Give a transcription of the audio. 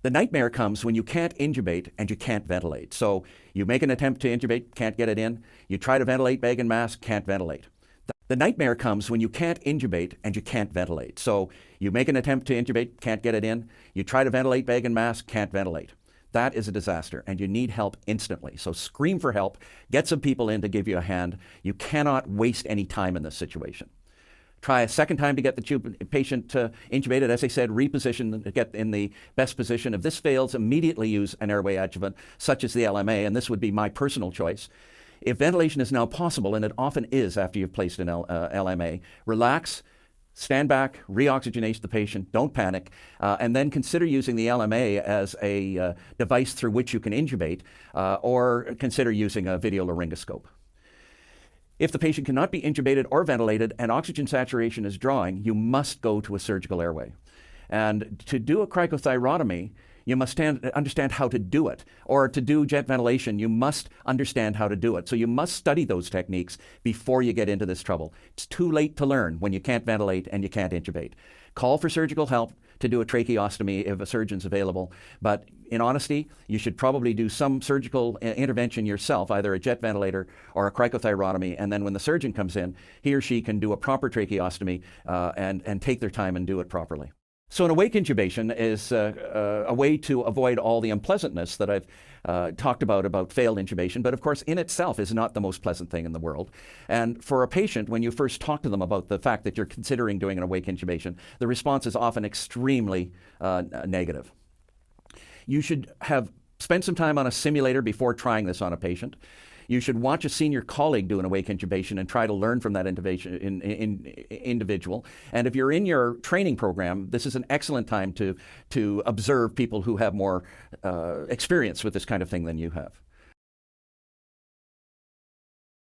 The nightmare comes when you can't intubate and you can't ventilate. So you make an attempt to intubate, can't get it in. You try to ventilate, bag and mask, can't ventilate. The nightmare comes when you can't intubate and you can't ventilate. So you make an attempt to intubate, can't get it in. You try to ventilate, bag and mask, can't ventilate. That is a disaster, and you need help instantly. So scream for help, get some people in to give you a hand. You cannot waste any time in this situation. Try a second time to get the patient intubated. As I said, reposition to get in the best position. If this fails, immediately use an airway adjuvant, such as the LMA, and this would be my personal choice. If ventilation is now possible, and it often is after you've placed an LMA, relax, stand back, reoxygenate the patient, don't panic, and then consider using the LMA as a device through which you can intubate, or consider using a video laryngoscope. If the patient cannot be intubated or ventilated and oxygen saturation is drawing, you must go to a surgical airway. And to do a cricothyrotomy, you must understand how to do it. Or to do jet ventilation, you must understand how to do it. So you must study those techniques before you get into this trouble. It's too late to learn when you can't ventilate and you can't intubate. Call for surgical help to do a tracheostomy if a surgeon's available. But in honesty, you should probably do some surgical intervention yourself, either a jet ventilator or a cricothyrotomy, and then when the surgeon comes in, he or she can do a proper tracheostomy and take their time and do it properly. So an awake intubation is a way to avoid all the unpleasantness that I've talked about failed intubation, but of course in itself is not the most pleasant thing in the world. And for a patient, when you first talk to them about the fact that you're considering doing an awake intubation, the response is often extremely negative. You should have spent some time on a simulator before trying this on a patient. You should watch a senior colleague do an awake intubation and try to learn from that individual. And if you're in your training program, this is an excellent time to observe people who have more experience with this kind of thing than you have.